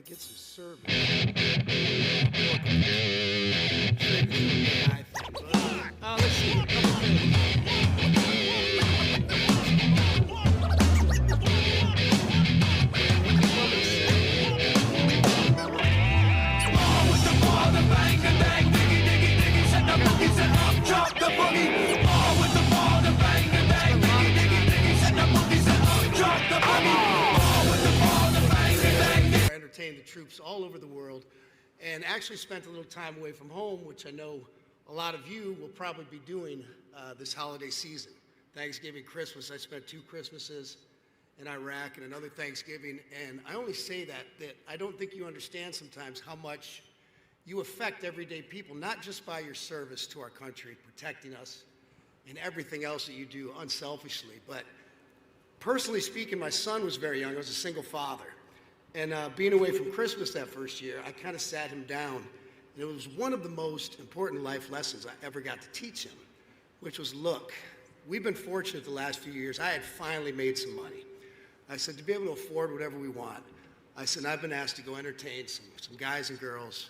could get some service. Let's see. I entertained the troops all over the world and actually spent a little time away from home, which I know a lot of you will probably be doing this holiday season. Thanksgiving, Christmas, I spent 2 Christmases in Iraq and another Thanksgiving, and I only say that I don't think you understand sometimes how much you affect everyday people, not just by your service to our country, protecting us, and everything else that you do unselfishly, but personally speaking, my son was very young. I was a single father. And being away from Christmas that first year, I kind of sat him down. And it was one of the most important life lessons I ever got to teach him, which was, look, we've been fortunate the last few years. I had finally made some money. I said, to be able to afford whatever we want, I said, I've been asked to go entertain some guys and girls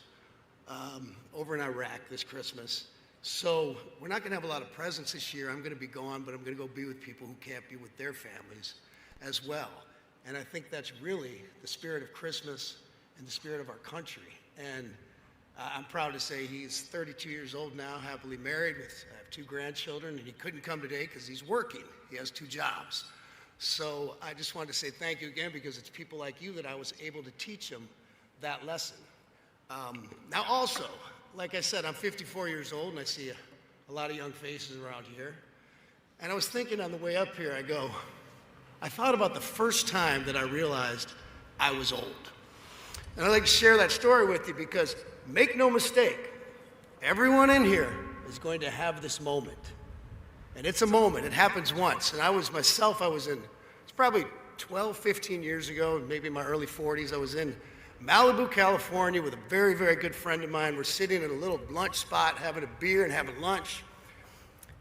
over in Iraq this Christmas. So we're not going to have a lot of presents this year. I'm going to be gone, but I'm going to go be with people who can't be with their families as well. And I think that's really the spirit of Christmas and the spirit of our country. And I'm proud to say he's 32 years old now, happily married. I have 2 grandchildren, and he couldn't come today because he's working. He has 2 jobs. So I just wanted to say thank you again, because it's people like you that I was able to teach him that lesson. Now also, like I said, I'm 54 years old, and I see a lot of young faces around here. And I was thinking on the way up here, I thought about the first time that I realized I was old. And I'd like to share that story with you because, make no mistake, everyone in here is going to have this moment. And it's a moment. It happens once. And it's probably 12, 15 years ago, maybe in my early 40s. I was in Malibu, California with a very, very good friend of mine. We're sitting at a little lunch spot having a beer and having lunch.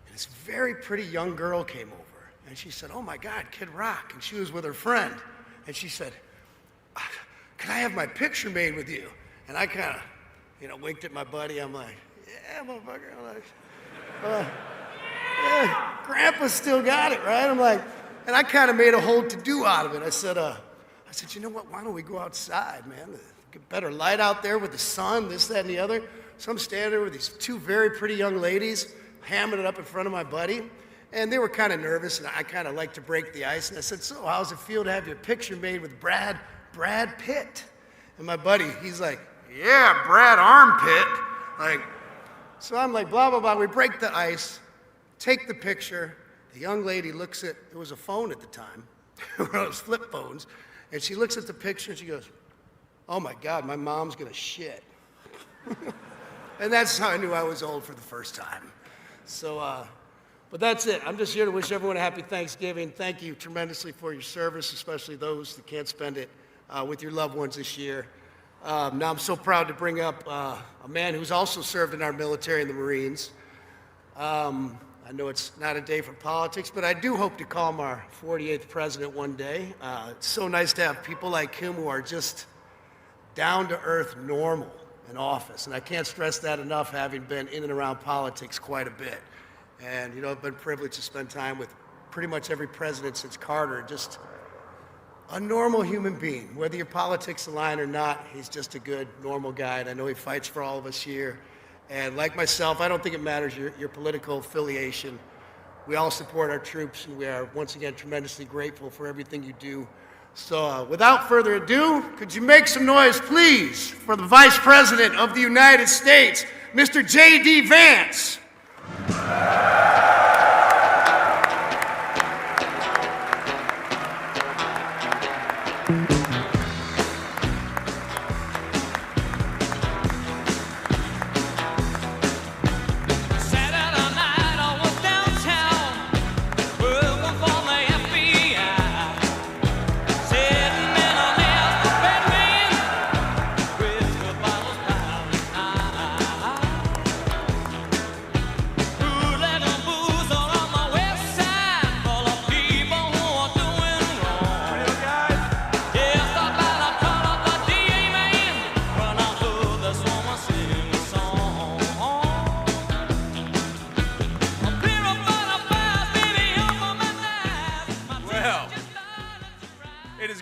And this very pretty young girl came over. And she said, oh my God, Kid Rock. And she was with her friend. And she said, can I have my picture made with you? And I kind of, winked at my buddy. I'm like, yeah, motherfucker. I'm like, yeah, Grandpa still got it, right? I'm like, and I kind of made a whole to-do out of it. I said, you know what, why don't we go outside, man? Get better light out there with the sun, this, that, and the other. So I'm standing there with these 2 very pretty young ladies, hamming it up in front of my buddy. And they were kind of nervous, and I kind of like to break the ice. And I said, so how's it feel to have your picture made with Brad Pitt? And my buddy, he's like, yeah, Brad Armpit. So I'm like, blah, blah, blah. We break the ice, take the picture. The young lady looks at, it was a phone at the time, one of those flip phones. And she looks at the picture and she goes, oh my God, my mom's gonna shit. And that's how I knew I was old for the first time. So, but that's it. I'm just here to wish everyone a happy Thanksgiving. Thank you tremendously for your service, especially those that can't spend it with your loved ones this year. Now I'm so proud to bring up a man who's also served in our military in the Marines. I know it's not a day for politics, but I do hope to call him our 48th president one day. It's so nice to have people like him who are just down-to-earth normal in office. And I can't stress that enough, having been in and around politics quite a bit. And, I've been privileged to spend time with pretty much every president since Carter, just a normal human being. Whether your politics align or not, he's just a good, normal guy. And I know he fights for all of us here. And like myself, I don't think it matters your political affiliation. We all support our troops, and we are, once again, tremendously grateful for everything you do. So without further ado, could you make some noise, please, for the Vice President of the United States, Mr. JD Vance. Ooh, let 'em move.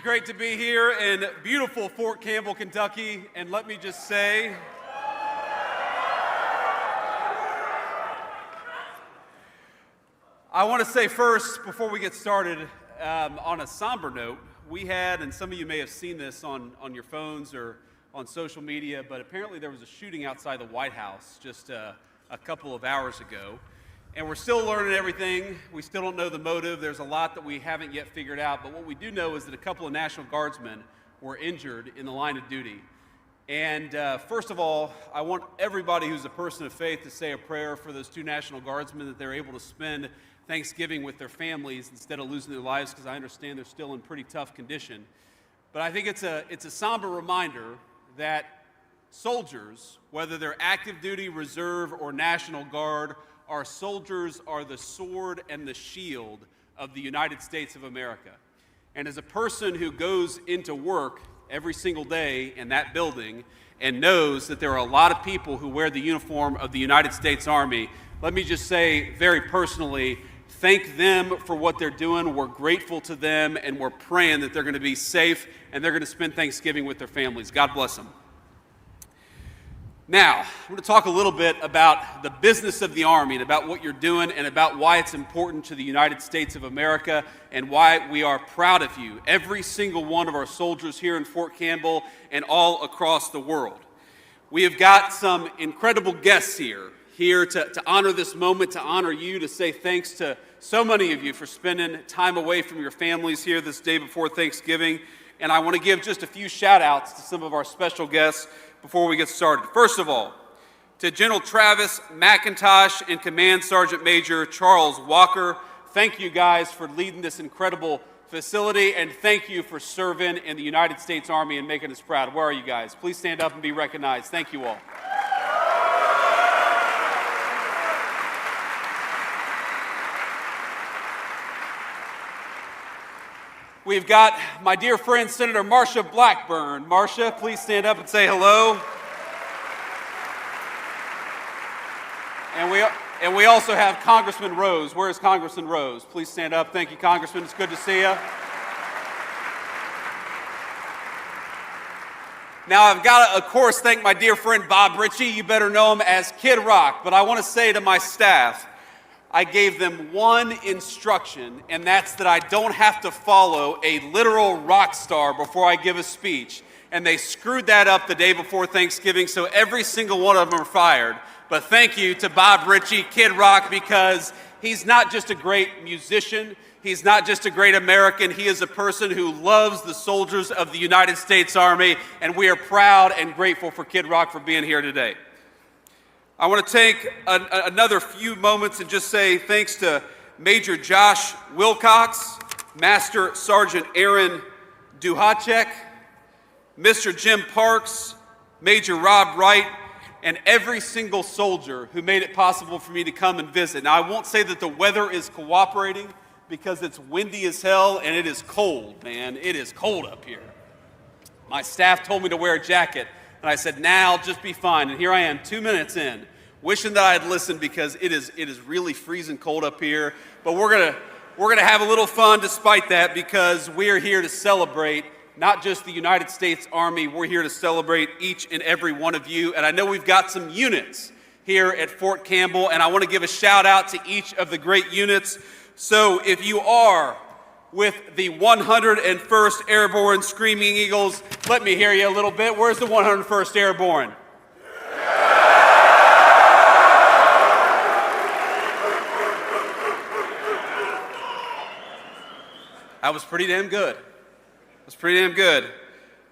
great to be here in beautiful Fort Campbell, Kentucky, and let me just say, I want to say first, before we get started, on a somber note, we had, and some of you may have seen this on your phones or on social media, but apparently there was a shooting outside the White House just a couple of hours ago. And we're still learning everything. We still don't know the motive. There's a lot that we haven't yet figured out. But what we do know is that a couple of National Guardsmen were injured in the line of duty. And first of all, I want everybody who's a person of faith to say a prayer for those two National Guardsmen, that they're able to spend Thanksgiving with their families instead of losing their lives, because I understand they're still in pretty tough condition. But I think it's a somber reminder that soldiers, whether they're active duty, reserve, or National Guard, our soldiers are the sword and the shield of the United States of America. And as a person who goes into work every single day in that building and knows that there are a lot of people who wear the uniform of the United States Army, let me just say very personally, thank them for what they're doing. We're grateful to them, and we're praying that they're going to be safe and they're going to spend Thanksgiving with their families. God bless them. Now, I'm going to talk a little bit about the business of the Army and about what you're doing and about why it's important to the United States of America and why we are proud of you, every single one of our soldiers here in Fort Campbell and all across the world. We have got some incredible guests here to honor this moment, to honor you, to say thanks to so many of you for spending time away from your families here this day before Thanksgiving. And I want to give just a few shout outs to some of our special guests before we get started. First of all, to General Travis McIntosh and Command Sergeant Major Charles Walker, thank you guys for leading this incredible facility, and thank you for serving in the United States Army and making us proud. Where are you guys? Please stand up and be recognized. Thank you all. We've got my dear friend, Senator Marsha Blackburn. Marsha, please stand up and say hello. And we also have Congressman Rose. Where is Congressman Rose? Please stand up. Thank you, Congressman. It's good to see you. Now, I've got to, of course, thank my dear friend Bob Ritchie. You better know him as Kid Rock. But I want to say to my staff, I gave them one instruction, and that's that I don't have to follow a literal rock star before I give a speech. And they screwed that up the day before Thanksgiving, so every single one of them are fired. But thank you to Bob Ritchie, Kid Rock, because he's not just a great musician, he's not just a great American, he is a person who loves the soldiers of the United States Army, and we are proud and grateful for Kid Rock for being here today. I want to take another few moments and just say thanks to Major Josh Wilcox, Master Sergeant Aaron Duhacek, Mr. Jim Parks, Major Rob Wright, and every single soldier who made it possible for me to come and visit. Now, I won't say that the weather is cooperating because it's windy as hell and it is cold, man. It is cold up here. My staff told me to wear a jacket. And I said, nah, I'll just be fine. And here I am 2 minutes in, wishing that I had listened because it is really freezing cold up here. But we're gonna have a little fun despite that, because we're here to celebrate not just the United States Army, we're here to celebrate each and every one of you. And I know we've got some units here at Fort Campbell, and I want to give a shout out to each of the great units. So if you are with the 101st Airborne Screaming Eagles, let me hear you a little bit. Where's the 101st Airborne? That was pretty damn good. That's pretty damn good.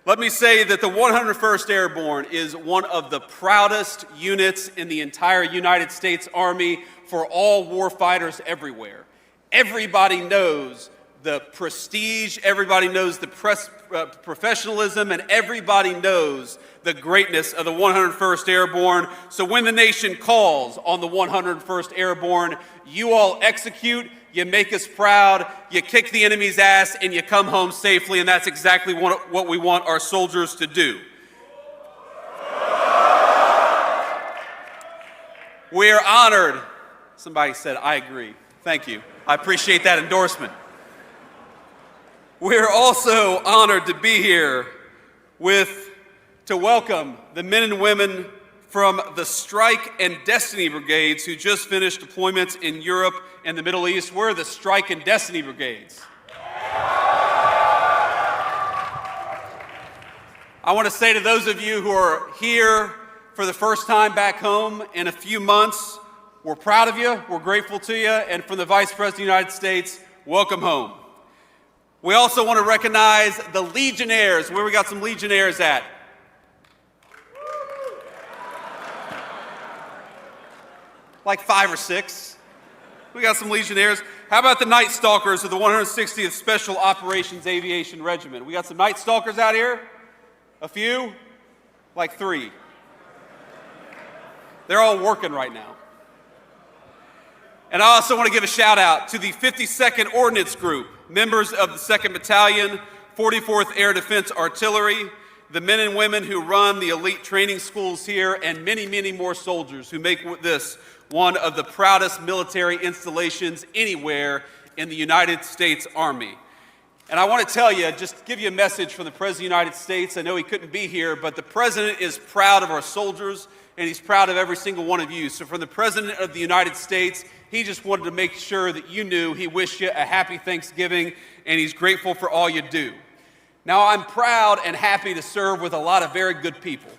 Let me say that the 101st Airborne is one of the proudest units in the entire United States Army for all warfighters everywhere. Everybody knows the prestige, everybody knows the professionalism, and everybody knows the greatness of the 101st Airborne. So when the nation calls on the 101st Airborne, you all execute, you make us proud, you kick the enemy's ass, and you come home safely, and that's exactly what we want our soldiers to do. We are honored. Somebody said, I agree. Thank you. I appreciate that endorsement. We're also honored to be here to welcome the men and women from the Strike and Destiny Brigades who just finished deployments in Europe and the Middle East. We're the Strike and Destiny Brigades. I want to say to those of you who are here for the first time back home in a few months, we're proud of you, we're grateful to you, and from the Vice President of the United States, welcome home. We also want to recognize the Legionnaires. Where we got some Legionnaires at? Like 5 or 6. We got some Legionnaires. How about the Night Stalkers of the 160th Special Operations Aviation Regiment? We got some Night Stalkers out here? A few? Like 3. They're all working right now. And I also want to give a shout out to the 52nd Ordnance Group, members of the 2nd Battalion, 44th Air Defense Artillery, the men and women who run the elite training schools here, and many, many more soldiers who make this one of the proudest military installations anywhere in the United States Army. And I want to tell you, just give you a message from the President of the United States. I know he couldn't be here, but the President is proud of our soldiers, and he's proud of every single one of you. So from the President of the United States, he just wanted to make sure that you knew he wished you a happy Thanksgiving, and he's grateful for all you do. Now, I'm proud and happy to serve with a lot of very good people.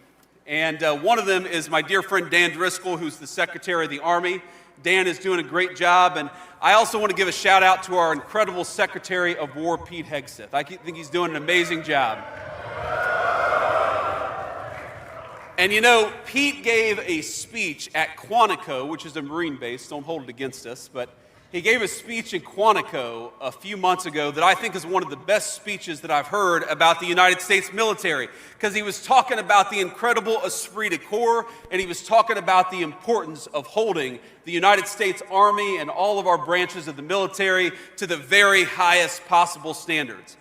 And one of them is my dear friend Dan Driscoll, who's the Secretary of the Army. Dan is doing a great job, and I also want to give a shout out to our incredible Secretary of War, Pete Hegseth. I think he's doing an amazing job. And you know, Pete gave a speech at Quantico, which is a Marine base, don't hold it against us, but he gave a speech in Quantico a few months ago that I think is one of the best speeches that I've heard about the United States military, because he was talking about the incredible esprit de corps, and he was talking about the importance of holding the United States Army and all of our branches of the military to the very highest possible standards.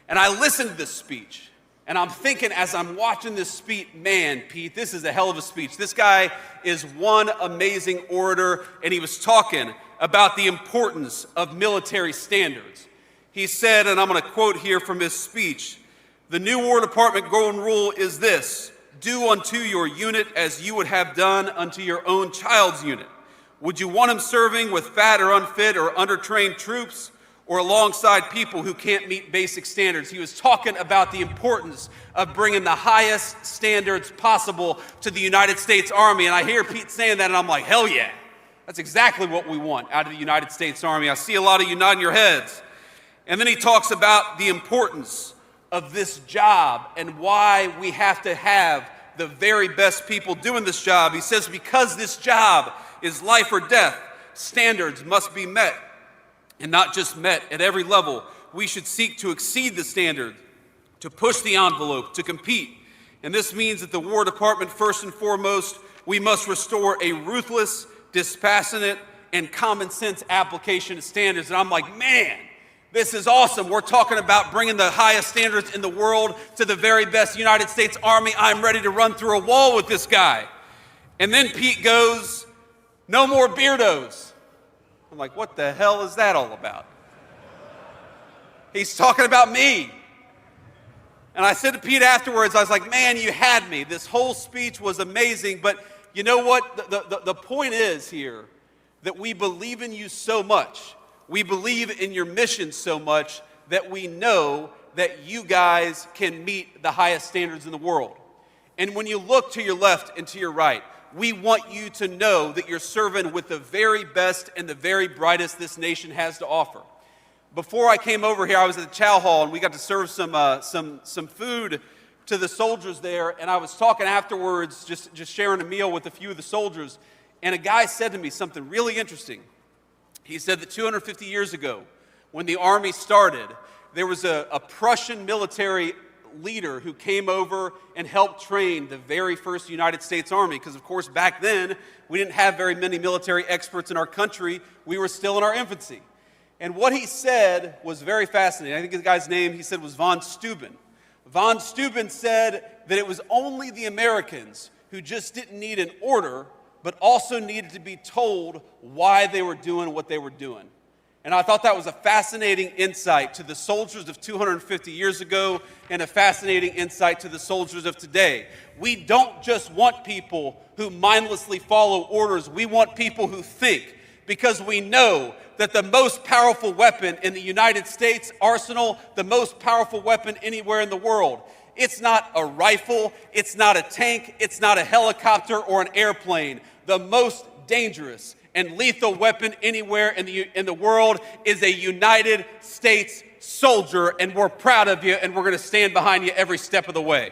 And I listened to this speech, and I'm thinking as I'm watching this speech, man, Pete, this is a hell of a speech. This guy is one amazing orator, and he was talking about the importance of military standards. He said, and I'm going to quote here from his speech, "The new War Department golden rule is this: do unto your unit as you would have done unto your own child's unit. Would you want him serving with fat or unfit or undertrained troops, or alongside people who can't meet basic standards?" He was talking about the importance of bringing the highest standards possible to the United States Army. And I hear Pete saying that, and I'm like, hell yeah. That's exactly what we want out of the United States Army. I see a lot of you nodding your heads. And then he talks about the importance of this job and why we have to have the very best people doing this job. He says, because this job is life or death, standards must be met. And not just met at every level. We should seek to exceed the standard, to push the envelope, to compete. And this means that the War Department, first and foremost, we must restore a ruthless, dispassionate, and common sense application of standards. And I'm like, man, this is awesome. We're talking about bringing the highest standards in the world to the very best United States Army. I'm ready to run through a wall with this guy. And then Pete goes, no more beardos. I'm like, what the hell is that all about? He's talking about me. And I said to Pete afterwards, I was like, man, you had me. This whole speech was amazing, but you know what? The point is here that we believe in you so much. We believe in your mission so much that we know that you guys can meet the highest standards in the world. And when you look to your left and to your right, we want you to know that you're serving with the very best and the very brightest this nation has to offer. Before I came over here, I was at the chow hall, and we got to serve some food to the soldiers there, and I was talking afterwards, just sharing a meal with a few of the soldiers, and a guy said to me something really interesting. He said that 250 years ago, when the Army started, there was a Prussian military leader who came over and helped train the very first United States Army, because of course back then we didn't have very many military experts in our country. We were still in our infancy. And what he said was very fascinating. I think the guy's name, he said, was von Steuben. Von Steuben said that it was only the Americans who just didn't need an order, but also needed to be told why they were doing what they were doing. And I thought that was a fascinating insight to the soldiers of 250 years ago and a fascinating insight to the soldiers of today. We don't just want people who mindlessly follow orders. We want people who think, because we know that the most powerful weapon in the United States arsenal, the most powerful weapon anywhere in the world, it's not a rifle, it's not a tank, it's not a helicopter or an airplane. The most dangerous and lethal weapon anywhere in the world is a United States soldier, and we're proud of you, and we're going to stand behind you every step of the way.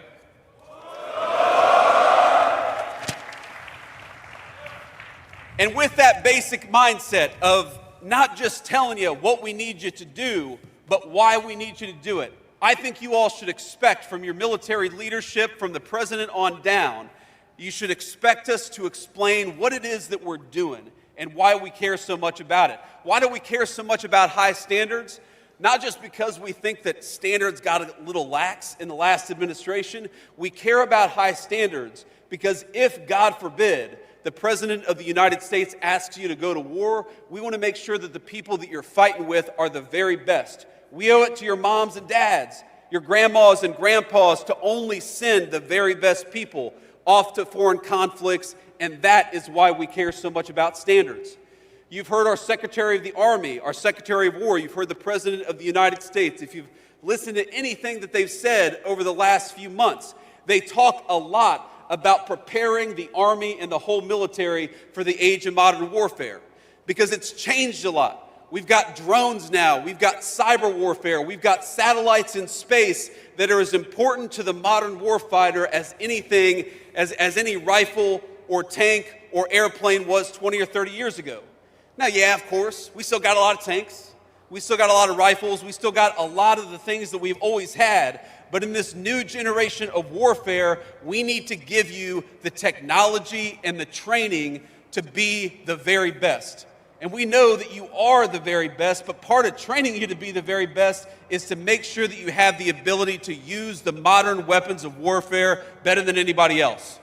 And with that basic mindset of not just telling you what we need you to do, but why we need you to do it, I think you all should expect from your military leadership, from the president on down, you should expect us to explain what it is that we're doing and why we care so much about it. Why do we care so much about high standards? Not just because we think that standards got a little lax in the last administration. We care about high standards because if, God forbid, the President of the United States asks you to go to war, we want to make sure that the people that you're fighting with are the very best. We owe it to your moms and dads, your grandmas and grandpas, to only send the very best people off to foreign conflicts, and that is why we care so much about standards. You've heard our Secretary of the Army, our Secretary of War, you've heard the President of the United States. If you've listened to anything that they've said over the last few months, they talk a lot about preparing the Army and the whole military for the age of modern warfare, because it's changed a lot. We've got drones now, we've got cyber warfare, we've got satellites in space that are as important to the modern warfighter as any rifle or tank or airplane was 20 or 30 years ago. Now, yeah, of course, we still got a lot of tanks, we still got a lot of rifles, we still got a lot of the things that we've always had, but in this new generation of warfare, we need to give you the technology and the training to be the very best. And we know that you are the very best, but part of training you to be the very best is to make sure that you have the ability to use the modern weapons of warfare better than anybody else.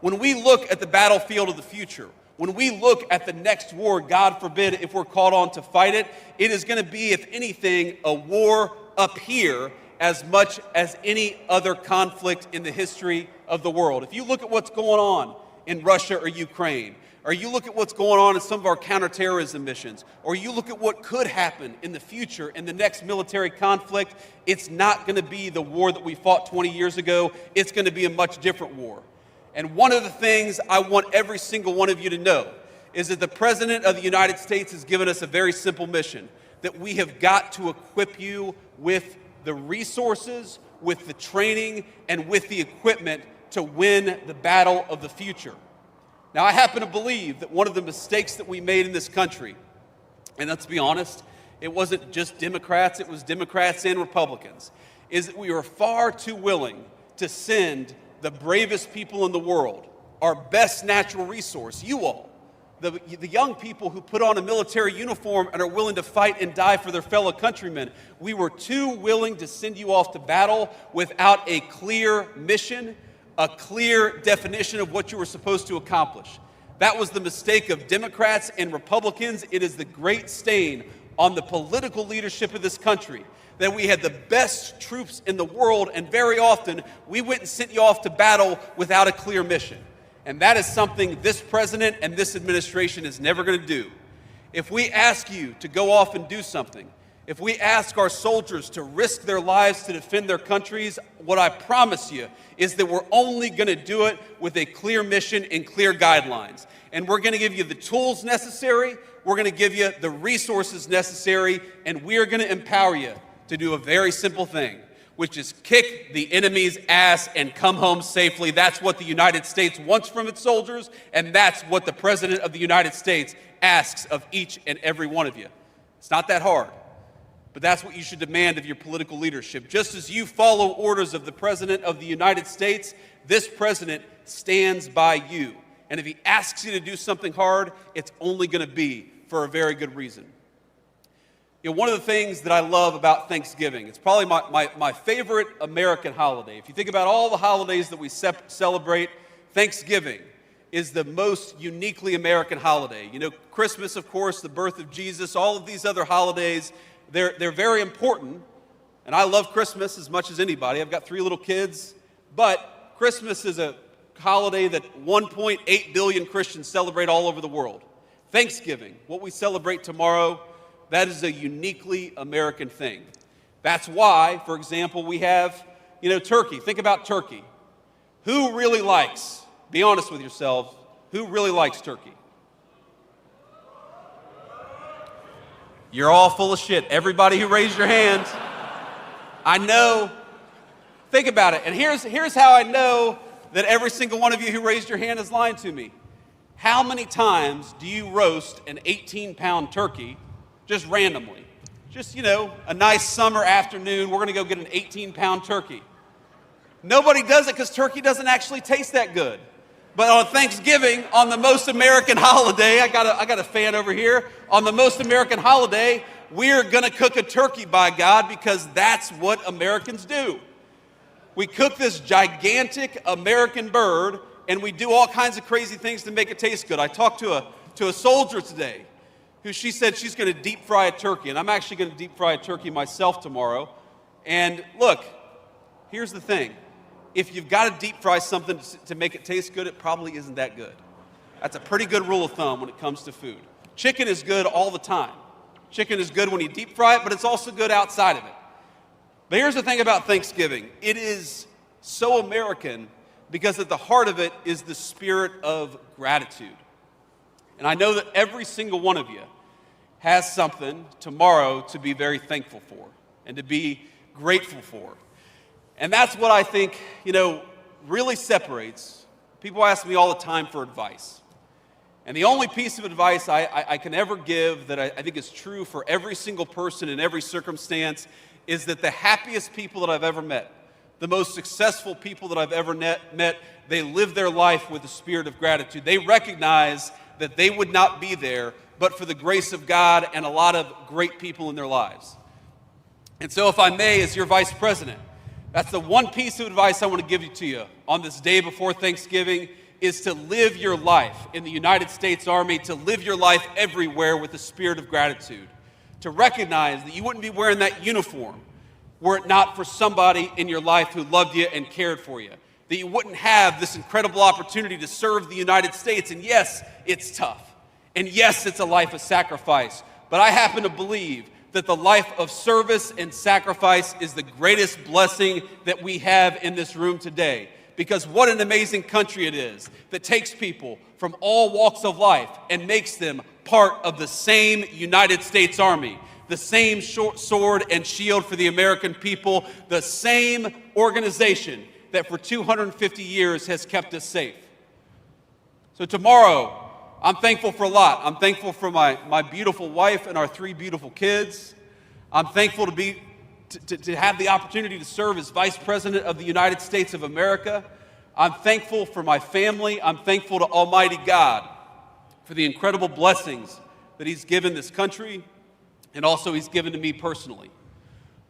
When we look at the battlefield of the future, when we look at the next war, God forbid, if we're called on to fight it, it is going to be, if anything, a war up here as much as any other conflict in the history of the world. If you look at what's going on in Russia or Ukraine, or you look at what's going on in some of our counterterrorism missions, or you look at what could happen in the future in the next military conflict, it's not going to be the war that we fought 20 years ago. It's going to be a much different war. And one of the things I want every single one of you to know is that the President of the United States has given us a very simple mission, that we have got to equip you with the resources, with the training, and with the equipment to win the battle of the future. Now, I happen to believe that one of the mistakes that we made in this country, and let's be honest, it wasn't just Democrats, it was Democrats and Republicans, is that we were far too willing to send the bravest people in the world, our best natural resource, you all, the young people who put on a military uniform and are willing to fight and die for their fellow countrymen. We were too willing to send you off to battle without a clear mission, a clear definition of what you were supposed to accomplish. That was the mistake of Democrats and Republicans. It is the great stain on the political leadership of this country that we had the best troops in the world, and very often we went and sent you off to battle without a clear mission. And that is something this president and this administration is never going to do. If we ask you to go off and do something, if we ask our soldiers to risk their lives to defend their countries, what I promise you is that we're only going to do it with a clear mission and clear guidelines. And we're going to give you the tools necessary, we're going to give you the resources necessary, and we are going to empower you to do a very simple thing, which is kick the enemy's ass and come home safely. That's what the United States wants from its soldiers, and that's what the President of the United States asks of each and every one of you. It's not that hard, but that's what you should demand of your political leadership. Just as you follow orders of the President of the United States, this president stands by you. And if he asks you to do something hard, it's only going to be for a very good reason. You know, one of the things that I love about Thanksgiving, it's probably my favorite American holiday. If you think about all the holidays that we celebrate, Thanksgiving is the most uniquely American holiday. You know, Christmas, of course, the birth of Jesus, all of these other holidays, they're very important. And I love Christmas as much as anybody. I've got 3 little kids. But Christmas is a holiday that 1.8 billion Christians celebrate all over the world. Thanksgiving, what we celebrate tomorrow, that is a uniquely American thing. That's why, for example, we have, turkey. Think about turkey. Who really likes, be honest with yourselves, who really likes turkey? You're all full of shit. Everybody who raised your hand. I know. Think about it. And here's how I know that every single one of you who raised your hand is lying to me. How many times do you roast an 18-pound turkey just randomly? Just, a nice summer afternoon, we're going to go get an 18-pound turkey. Nobody does it because turkey doesn't actually taste that good. But on Thanksgiving, on the most American holiday, I got a fan over here, on the most American holiday, we're going to cook a turkey, by God, because that's what Americans do. We cook this gigantic American bird, and we do all kinds of crazy things to make it taste good. I talked to a soldier today who she said she's going to deep fry a turkey, and I'm actually going to deep fry a turkey myself tomorrow. And look, here's the thing. If you've got to deep fry something to make it taste good, it probably isn't that good. That's a pretty good rule of thumb when it comes to food. Chicken is good all the time. Chicken is good when you deep fry it, but it's also good outside of it. But here's the thing about Thanksgiving. It is so American because at the heart of it is the spirit of gratitude. And I know that every single one of you has something tomorrow to be very thankful for and to be grateful for. And that's what I think, really separates. People ask me all the time for advice. And the only piece of advice I can ever give that I think is true for every single person in every circumstance is that the happiest people that I've ever met, the most successful people that I've ever met, they live their life with a spirit of gratitude. They recognize that they would not be there but for the grace of God and a lot of great people in their lives. And so if I may, as your vice president, that's the one piece of advice I want to give to you on this day before Thanksgiving is to live your life in the United States Army, to live your life everywhere with a spirit of gratitude, to recognize that you wouldn't be wearing that uniform were it not for somebody in your life who loved you and cared for you, that you wouldn't have this incredible opportunity to serve the United States. And yes, it's tough. And yes, it's a life of sacrifice. But I happen to believe that the life of service and sacrifice is the greatest blessing that we have in this room today. Because what an amazing country it is that takes people from all walks of life and makes them part of the same United States Army, the same sword and shield for the American people, the same organization that for 250 years has kept us safe. So tomorrow, I'm thankful for a lot. I'm thankful for my beautiful wife and our 3 beautiful kids. I'm thankful to have the opportunity to serve as Vice President of the United States of America. I'm thankful for my family. I'm thankful to Almighty God for the incredible blessings that He's given this country and also He's given to me personally.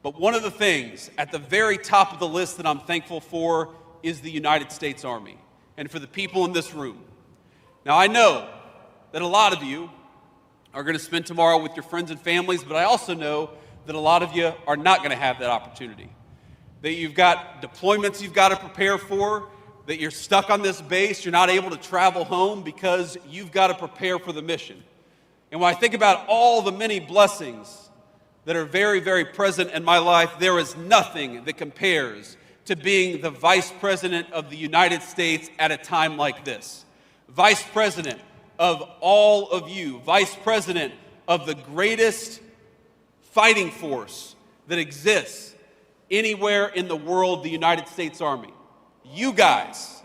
But one of the things at the very top of the list that I'm thankful for is the United States Army and for the people in this room. Now, I know that a lot of you are going to spend tomorrow with your friends and families, but I also know that a lot of you are not going to have that opportunity. That you've got deployments you've got to prepare for, that you're stuck on this base, you're not able to travel home because you've got to prepare for the mission. And when I think about all the many blessings that are very, very present in my life, there is nothing that compares to being the Vice President of the United States at a time like this. Vice President of all of you, Vice President of the greatest fighting force that exists anywhere in the world, the United States Army. You guys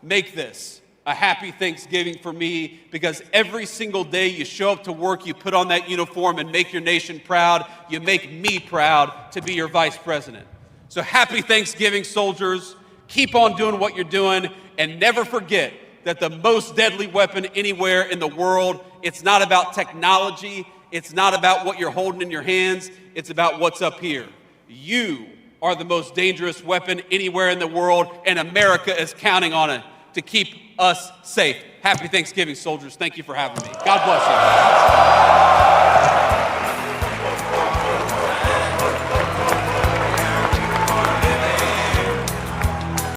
make this a happy Thanksgiving for me because every single day you show up to work, you put on that uniform and make your nation proud. You make me proud to be your Vice President. So happy Thanksgiving, soldiers. Keep on doing what you're doing and never forget that the most deadly weapon anywhere in the world, it's not about technology, it's not about what you're holding in your hands, it's about what's up here. You are the most dangerous weapon anywhere in the world, and America is counting on it. to keep us safe. Happy Thanksgiving, soldiers. Thank you for having me. God bless you.